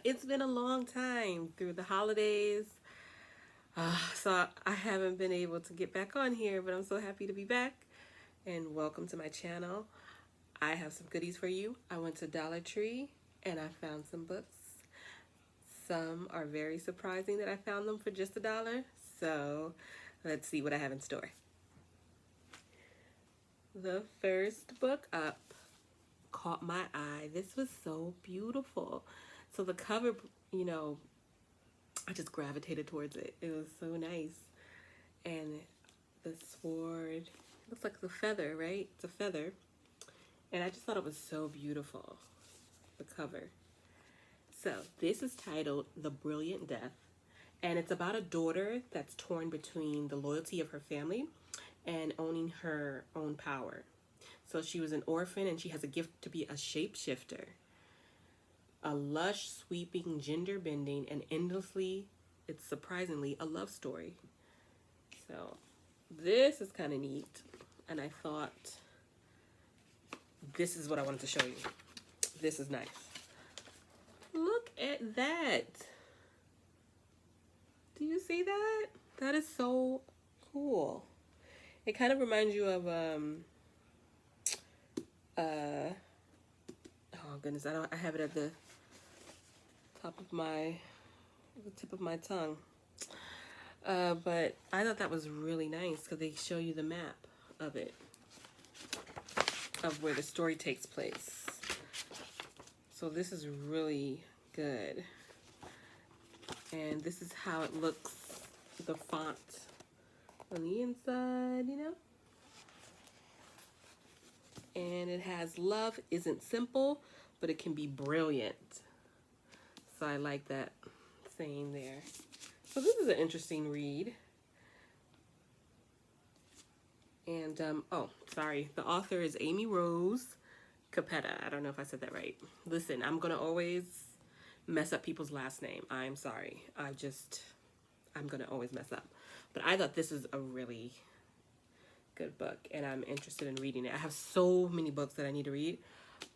It's been a long time through the holidays. So I haven't been able to get back on here, but I'm so happy to be back. And welcome to my channel. I have some goodies for you. I went to Dollar Tree and I found some books. Some are very surprising that I found them for just $1. So let's see what I have in store. The first book up caught my eye. This was so beautiful. So the cover, you know, I just gravitated towards it. It was so nice. And the sword looks like the feather, right? It's a feather. And I just thought it was so beautiful, the cover. So this is titled The Brilliant Death. And it's about a daughter that's torn between the loyalty of her family and owning her own power. So she was an orphan and she has a gift to be a shapeshifter. A lush, sweeping, gender bending, and endlessly, it's surprisingly, a love story. So this is kind of neat. And I thought this is what I wanted to show you. This is nice. Look at that. Do you see that? That is so cool. It kind of reminds you of oh goodness, I have it at the tip of my tongue. But I thought that was really nice because they show you the map of it, of where the story takes place. So this is really good. And this is how it looks, the font on the inside, you know? And it has love isn't simple, but it can be brilliant. So I like that saying there. So this is an interesting read. And, oh, sorry. The author is Amy Rose Capetta. I don't know if I said that right. Listen, I'm going to always mess up people's last name. I'm sorry. I'm going to always mess up. But I thought this is a really good book, and I'm interested in reading it. I have so many books that I need to read,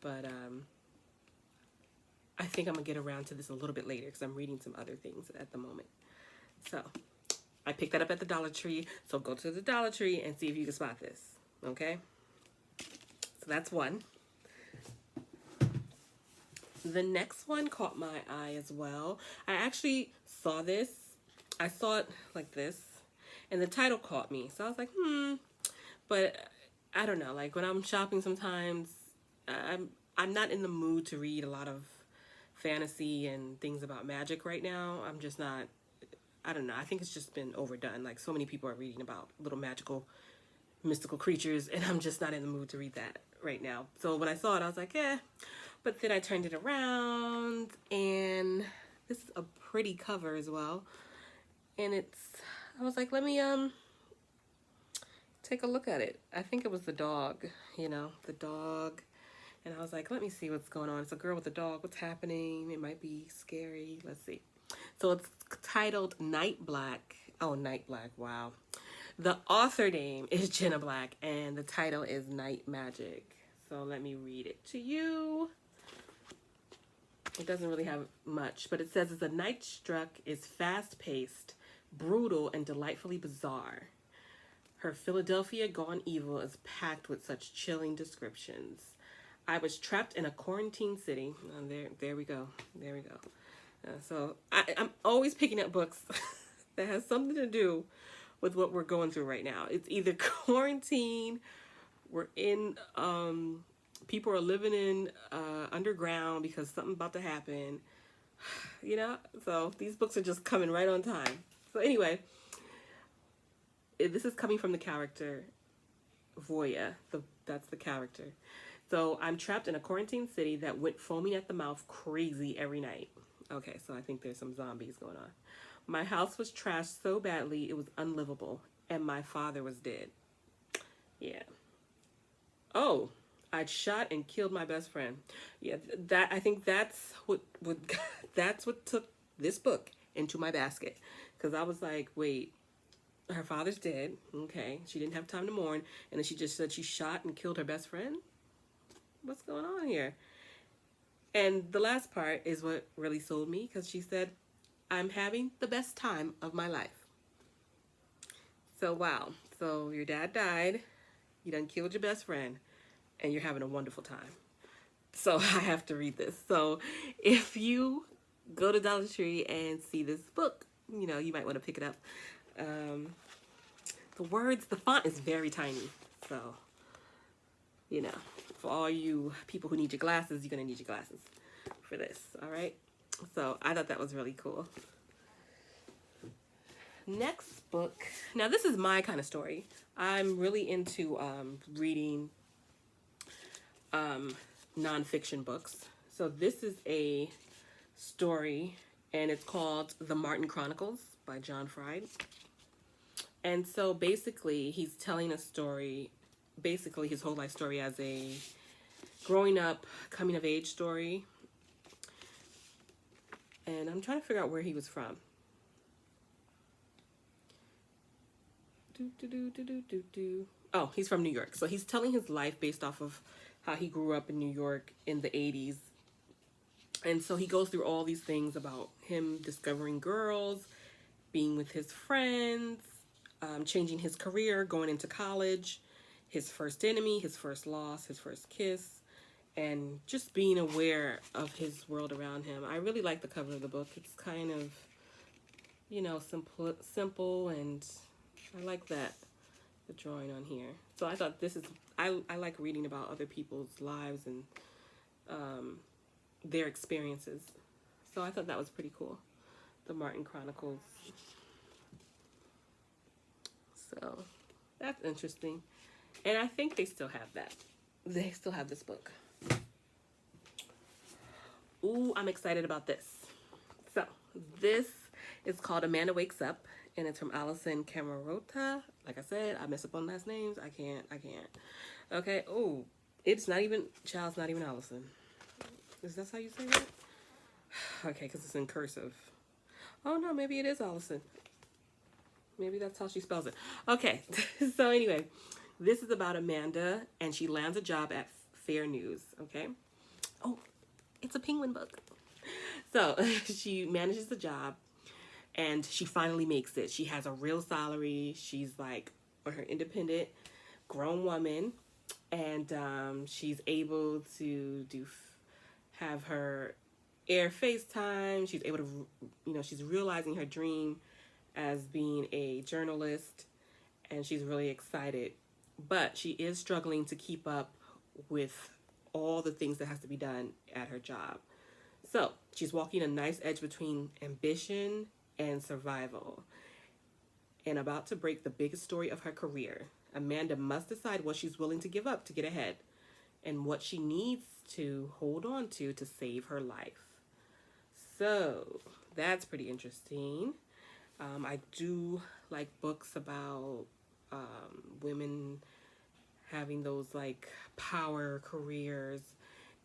but I think I'm going to get around to this a little bit later because I'm reading some other things at the moment. So I picked that up at the Dollar Tree, so go to the Dollar Tree and see if you can spot this, okay? So that's one. The next one caught my eye as well. I actually saw this. I saw it like this, and the title caught me. So I was like, But I don't know. Like when I'm shopping, sometimes I'm not in the mood to read a lot of fantasy and things about magic right now. I'm just not. I don't know. I think it's just been overdone. Like so many people are reading about little magical, mystical creatures, and I'm just not in the mood to read that right now. So when I saw it, I was like, eh. But then I turned it around, and this is a pretty cover as well. And I was like, let me take a look at it. I think it was the dog, the dog. And I was like, let me see what's going on. It's a girl with a dog. What's happening? It might be scary. Let's see. So it's titled Night Black. Oh, Night Black. Wow. The author name is Jenna Black, and the title is Night Magic. So let me read it to you. It doesn't really have much, but it says, as the night struck is fast-paced, brutal, and delightfully bizarre. Her Philadelphia gone evil is packed with such chilling descriptions. I was trapped in a quarantine city. Oh, there we go. There we go. So I'm always picking up books that has something to do with what we're going through right now. It's either quarantine, we're in, people are living in underground because something's about to happen. So these books are just coming right on time. So anyway, this is coming from the character Voya. That's the character. So I'm trapped in a quarantine city that went foaming at the mouth crazy every night. Okay, so I think there's some zombies going on. My house was trashed so badly it was unlivable, and my father was dead. Yeah. Oh, I'd shot and killed my best friend. Yeah, I think that's what that's what took this book into my basket, because I was like, wait, her father's dead. Okay, she didn't have time to mourn, and then she just said she shot and killed her best friend. What's going on here? And the last part is what really sold me because she said, I'm having the best time of my life. So, wow. So, your dad died, you done killed your best friend, and you're having a wonderful time. So, I have to read this. So, if you go to Dollar Tree and see this book, you know, you might want to pick it up. Um, the font is very tiny. So, you know, for all you people who need your glasses, you're going to need your glasses for this. All right. So, I thought that was really cool. Next book. Now, this is my kind of story. I'm really into reading nonfiction books. So, this is a story, and it's called The Martin Chronicles by John Fried. And so, basically, he's telling a story, basically, his whole life story as a growing up, coming of age story. And I'm trying to figure out where he was from. Oh, he's from New York. So he's telling his life based off of how he grew up in New York in the 80s. And so he goes through all these things about him discovering girls, being with his friends, changing his career, going into college, his first enemy, his first loss, his first kiss, and just being aware of his world around him. I really like the cover of the book. It's kind of, you know, simple, and I like that, the drawing on here. So I thought this is, I like reading about other people's lives and their experiences. So I thought that was pretty cool. The Martin Chronicles. So that's interesting. And I think they still have that. They still have this book. Ooh, I'm excited about this. So this is called Amanda Wakes Up, and it's from Alison Camerota. Like I said, I mess up on last names. I can't. Okay. Oh, it's not even, child's not even Alison. Is that how you say that? Okay, because it's in cursive. Oh, no, maybe it is Alison. Maybe that's how she spells it. Okay, so anyway, this is about Amanda, and she lands a job at Fair News, okay? Oh, it's a penguin book. So she manages the job, and she finally makes it. She has a real salary. She's like her independent grown woman, and she's able to have her air FaceTime. She's able to, you know, she's realizing her dream as being a journalist, and she's really excited. But she is struggling to keep up with all the things that has to be done at her job. So she's walking a nice edge between ambition and survival. And about to break the biggest story of her career, Amanda must decide what she's willing to give up to get ahead and what she needs to hold on to save her life. So that's pretty interesting. I do like books about women having those like power careers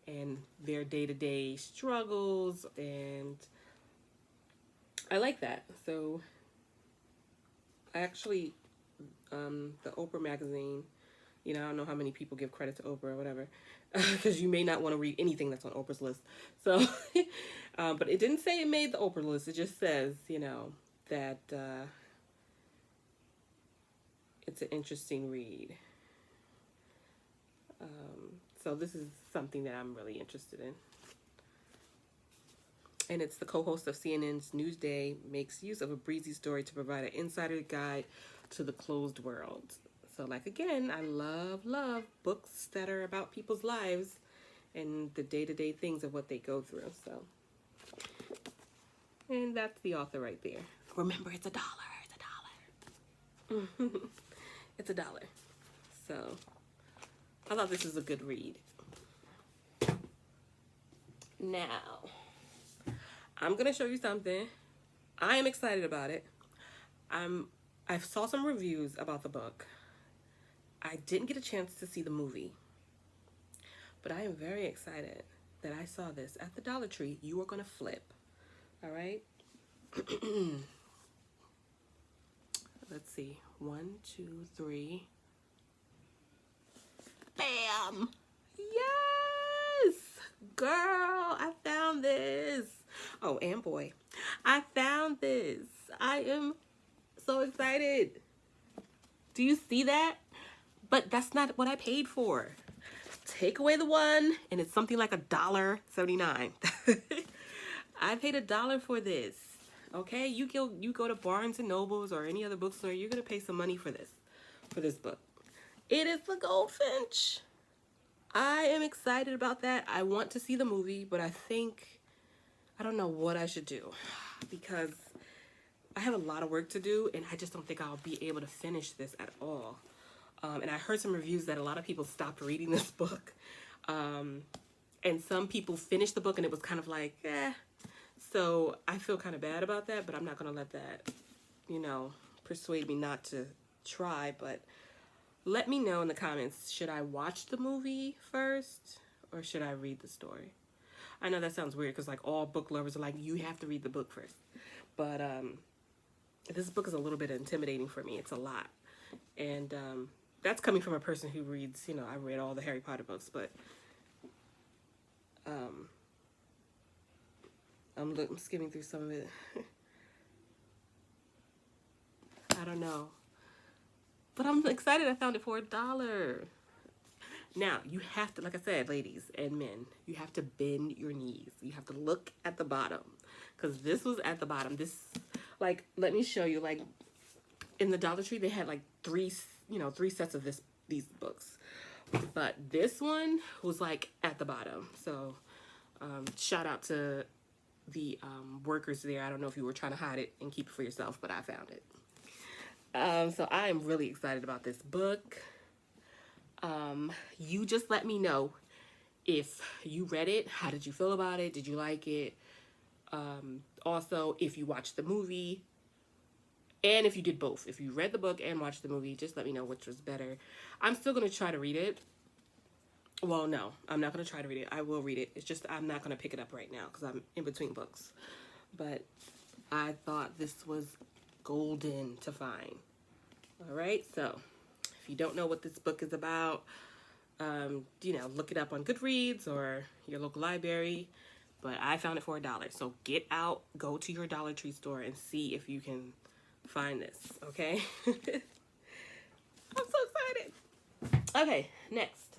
and their day-to-day struggles, and I like that. So I actually, the Oprah magazine, you know, I don't know how many people give credit to Oprah or whatever, because you may not want to read anything that's on Oprah's list. So, but it didn't say it made the Oprah list. It just says, you know, that it's an interesting read. So this is something that I'm really interested in. And it's the co-host of CNN's Newsday makes use of a breezy story to provide an insider guide to the closed world. So like, again, I love books that are about people's lives and the day-to-day things of what they go through. So, and that's the author right there. Remember, it's $1. It's $1. It's $1. So I thought this was a good read. Now, I'm going to show you something. I am excited about it. I saw some reviews about the book. I didn't get a chance to see the movie, but I am very excited that I saw this at the Dollar Tree. You are going to flip. All right? Let's see. 1, 2, 3. Bam! Yes! Girl, I found this. Oh, and boy, I found this. I am so excited. Do you see that? But that's not what I paid for. Take away the one, and it's something like $1.79. I paid $1 for this. Okay, you go to Barnes and Nobles or any other bookstore, you're gonna pay some money for this book. It is The Goldfinch. I am excited about that. I want to see the movie, but I don't know what I should do because I have a lot of work to do, and I just don't think I'll be able to finish this at all. And I heard some reviews that a lot of people stopped reading this book. And some people finished the book and it was kind of like, eh. So I feel kind of bad about that, but I'm not going to let that, persuade me not to try. But let me know in the comments, should I watch the movie first or should I read the story? I know that sounds weird because like all book lovers are like, you have to read the book first. But this book is a little bit intimidating for me. It's a lot. And that's coming from a person who reads, I read all the Harry Potter books, but I'm skimming through some of it. I don't know. But I'm excited I found it for $1. Now, you have to, like I said, ladies and men, you have to bend your knees. You have to look at the bottom. Because this was at the bottom. This, like, let me show you, like, in the Dollar Tree, they had, like, three sets of these books. But this one was, like, at the bottom. So, shout out to the workers there. I don't know if you were trying to hide it and keep it for yourself, but I found it. So I am really excited about this book. You just let me know if you read it. How did you feel about it? Did you like it? Also, if you watched the movie, and if you did both. If you read the book and watched the movie, just let me know which was better. I'm still going to try to read it. Well, no, I'm not going to try to read it. I will read it. It's just I'm not going to pick it up right now because I'm in between books. But I thought this was golden to find. All right, so if you don't know what this book is about, look it up on Goodreads or your local library. But I found it for $1. So get out, go to your Dollar Tree store and see if you can find this, okay? I'm so excited. Okay, next.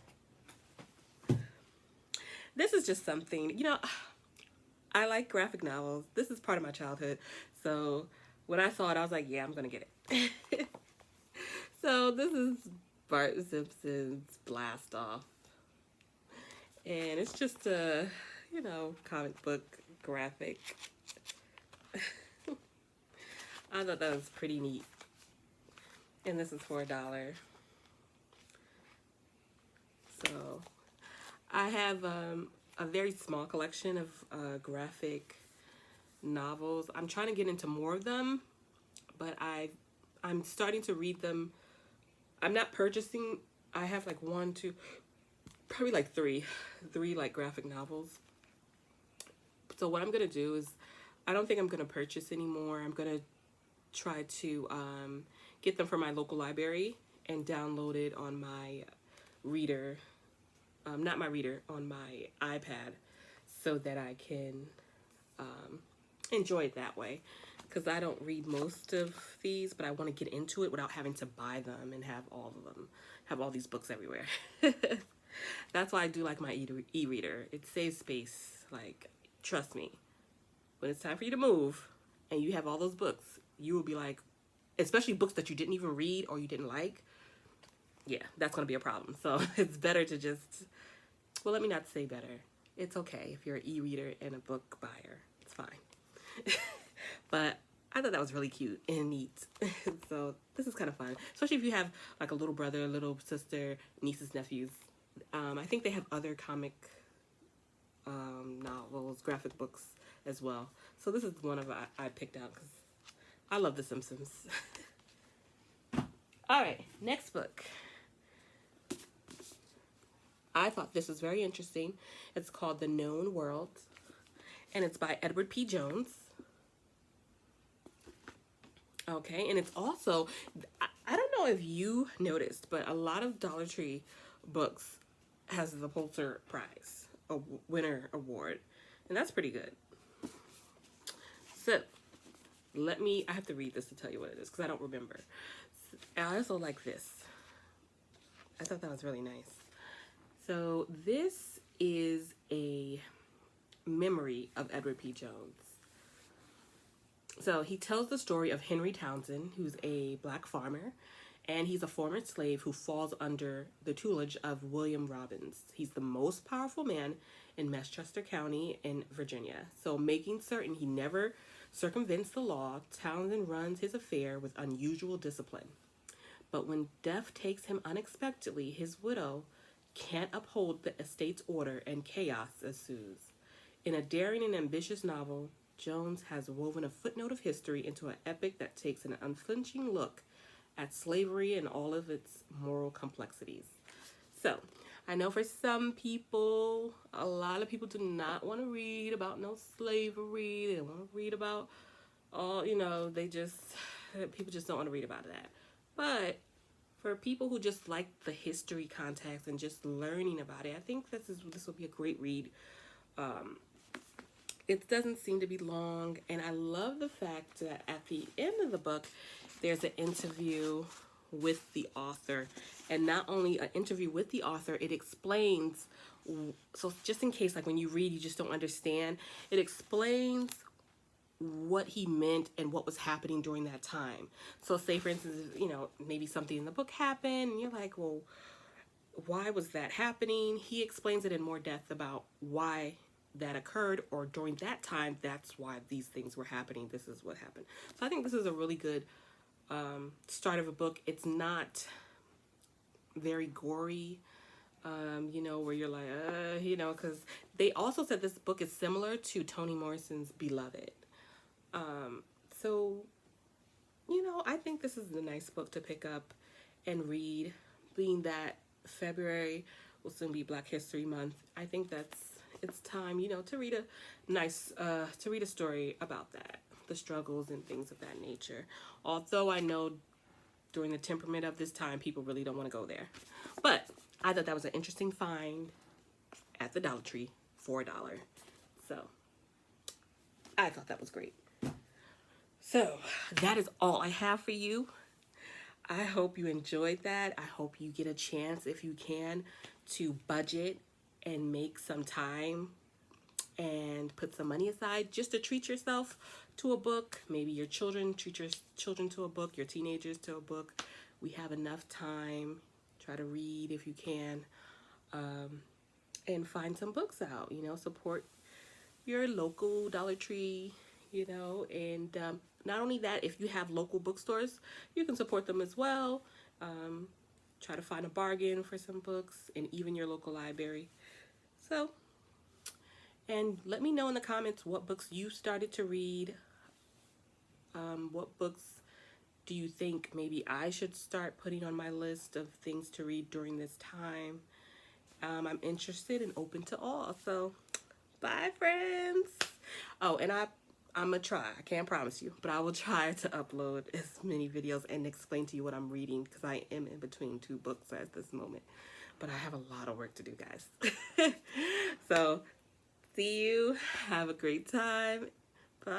This is just something, I like graphic novels. This is part of my childhood. So when I saw it, I was like, yeah, I'm going to get it. So this is Bart Simpson's Blast Off. And it's just a, comic book graphic. I thought that was pretty neat. And this is for $1. So I have a very small collection of graphic novels. I'm trying to get into more of them, but I'm starting to read them. I'm not purchasing. I have like one, two, probably like three like graphic novels. So what I'm gonna do is, I don't think I'm gonna purchase anymore. I'm gonna try to get them from my local library and download it on my reader. Not my reader, on my iPad, so that I can enjoy it that way. Because I don't read most of these, but I want to get into it without having to buy them and have all of them, have all these books everywhere. That's why I do like my e-reader. It saves space. Like, trust me, when it's time for you to move and you have all those books, you will be like, especially books that you didn't even read or you didn't like, yeah, that's going to be a problem. So it's better to just, well, let me not say better. It's okay if you're an e-reader and a book buyer. It's fine. But I thought that was really cute and neat. So this is kind of fun, especially if you have like a little brother, little sister, nieces, nephews. I think they have other comic novels, graphic books as well. So this is one of I picked out because I love The Simpsons. All right, next book. I thought this was very interesting. It's called The Known World, and it's by Edward P. Jones. Okay, and it's also, I don't know if you noticed, but a lot of Dollar Tree books has the Pulitzer Prize. winner award, and that's pretty good. So I have to read this to tell you what it is because I don't remember. I also like this. I thought that was really nice. So this is a memory of Edward P. Jones. So he tells the story of Henry Townsend, who's a black farmer, and he's a former slave who falls under the tutelage of William Robbins. He's the most powerful man in Westchester County in Virginia. So making certain he never circumvents the law, Townsend runs his affair with unusual discipline. But when death takes him unexpectedly, his widow can't uphold the estate's order and chaos ensues. In a daring and ambitious novel, Jones has woven a footnote of history into an epic that takes an unflinching look at slavery and all of its moral complexities. So, I know for some people, a lot of people do not want to read about no slavery. They don't want to read about all, people just don't want to read about that. But for people who just like the history context and just learning about it, I think this will be a great read. It doesn't seem to be long, and I love the fact that at the end of the book, there's an interview with the author. And not only an interview with the author, it explains, so just in case, like when you read, you just don't understand, it explains what he meant and what was happening during that time. So say, for instance, maybe something in the book happened, and you're like, well, why was that happening? He explains it in more depth about why that occurred, or during that time, that's why these things were happening. This is what happened. So I think this is a really good start of a book. It's not very gory, where you're like, because they also said this book is similar to Toni Morrison's Beloved. So, I think this is a nice book to pick up and read, being that February will soon be Black History Month. I think it's time, to read to read a story about that, the struggles and things of that nature. Although I know during the temperament of this time, people really don't want to go there. But I thought that was an interesting find at the Dollar Tree for $1. So I thought that was great. So that is all I have for you. I hope you enjoyed that. I hope you get a chance, if you can, to budget and make some time and put some money aside just to treat yourself to a book. Maybe your children, treat your children to a book, your teenagers to a book. We have enough time. Try to read if you can, and find some books out. Support your local Dollar Tree, and not only that, if you have local bookstores, you can support them as well. Try to find a bargain for some books, and even your local library. So, and let me know in the comments what books you started to read. What books do you think maybe I should start putting on my list of things to read during this time? I'm interested and open to all. So, bye, friends. Oh, and I'm going to try. I can't promise you, but I will try to upload as many videos and explain to you what I'm reading, because I am in between 2 books at this moment. But I have a lot of work to do, guys. So, see you. Have a great time. Bye.